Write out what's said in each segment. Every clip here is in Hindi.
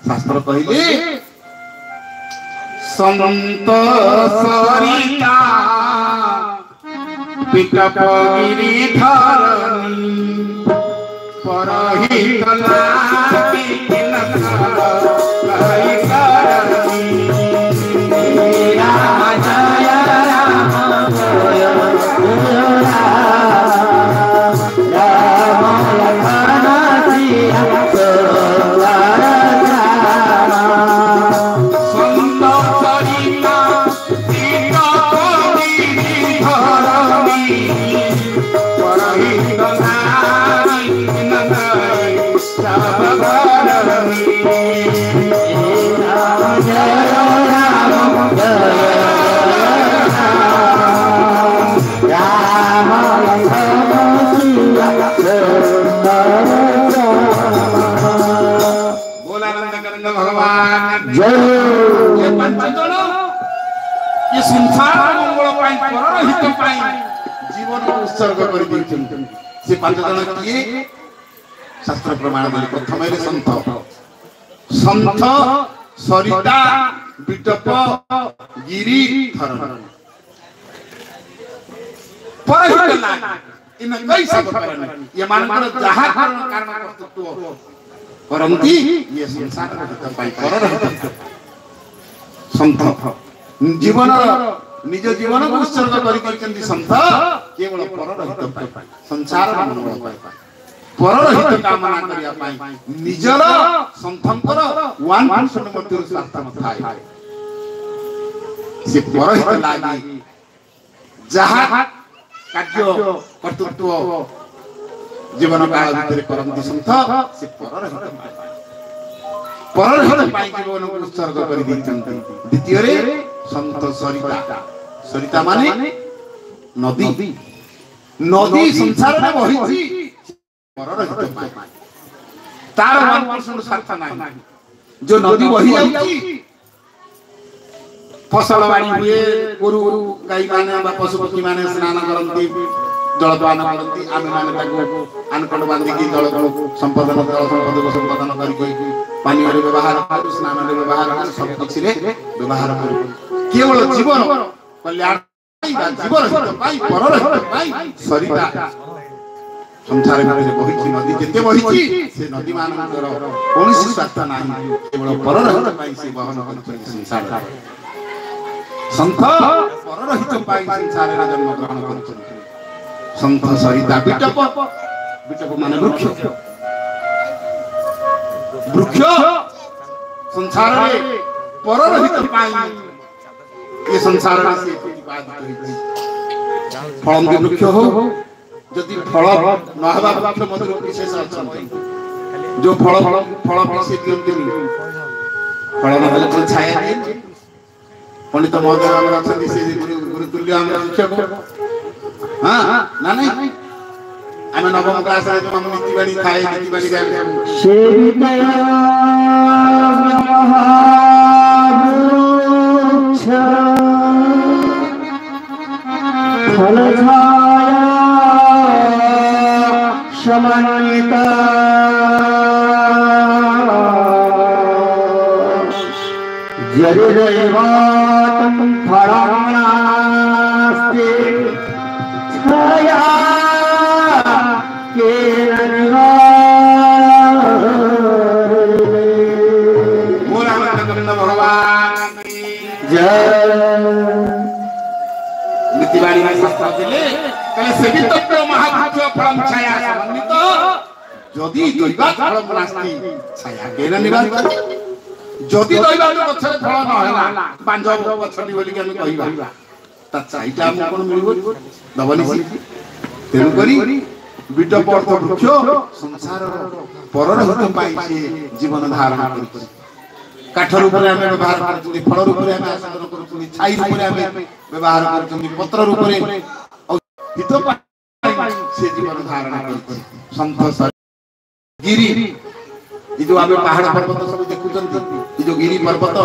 शास्त्र कहले संत सरिता पिटप गिरिधरणी परहित लागी किनकर कहि करणी राम जय राम जय राम लखन सिया ये संसार मंगल पाई परर हित पाई जीवन उत्सर्ग कर दैछन से पांच जन किए शास्त्र प्रमाण देले प्रथम रे संत संत सरिता बिटप गिरिधर परहित लागी इन कैसा करन ये मानकर जहा कारण कर्तृत्व करंती ये संसार हित पाई परर हित संत जीवन निज जीवन को उत्सर्ग करिकंती संत केवल परर हित पाई संसार मंगल पाई परर हित कामना करिया पाई निजर संतंकर 1% मध्य स्वार्थ न थाए से परहित लागि जहा कार्य कर्तृत्व जीवन काल भितर करंती संत से परर हित पाई जीवन को उत्सर्ग करि दिचंती द्वितीय रे संत सरिता सरिता माने नदी नदी संसार में बहिची परर हित पाई तार 1% स्वार्थ नाही जो नदी बहि जाउची फसल बाड़ी हुए गुरु गाई माने बा पशु पक्षी माने स्नान करंती जलपान करंती आमे माने ताको आनकड़ बांधी की जल को संपादन को संपादन करी कोई पानी रे व्यवहार करू स्नान रे व्यवहार करू सब कुछ रे व्यवहार करू केवल जीवन कल्याण जीवन हित पाई परर हित पाई सरिता संसार में बहिची नदी जेते बहिची से नदी मानकर कोनसी स्वार्थ नाही केवल परर हित पाई से बहन करछन संसार संत परर हित पाई संसार रे जन्म ग्रहण करछन संत सरिता बिटप बिटप माने वृक्ष वृक्ष संसार रे परर हित पाई ये संसार में से प्रतिपादित होइछि फलंदी वृक्ष हो जदि फल न हवा वृक्ष मधुर विशेष अछंती जो फल से दियंतिनी फल न देले छाया दिए पंडित महोदय हमर अछंती से गुरु तुल्य हमर शिक्षक हां ना नहीं आमे नवम क्लास रे हम नीति बाड़ी खाए नीति बाड़ी गाय सेवितया फल छाया समन्विता जरिदैवातं फलमनास्ति छाया नीतिवाणी में शास्त्र दिले कले सेवितव्य महाभूत फलम छाया समन्वित जदि दैवात फलम नास्ति छाया केन निवार्यते जदि दैवात गछरे फल न होला बांजब गछनी बोली के हम कहिबा ता चाइटा हम कोन मिलिबो दबनी तेनु करी बिटप अर्थ वृक्ष संसार परर हित पाई से जीवन धारण करछि काठ रूप रे हम व्यवहार करछि फल रूप रे हम आसंदन करछि छाई रूप रे हम व्यवहार करछि पत्र रूप रे हित पाई से जीवन धारण करछि संत गिरी ये जो आबे पहाड़ पर्वत सब देखुचंती ये जो गिरी पर्वत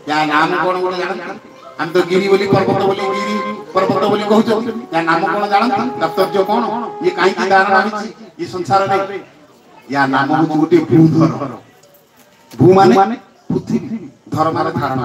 या नाम कोन कोन जानत हम तो गिरी बोली पर्वत बोली गिरी पर्वत बोली कहउछ या नाम कोन जानत तात्पर्य कोन ये काई की धारणा हिछि ये संसार रे या नाम हूँ गोटे भूधर भू माने पृथ्वी धर माने धारण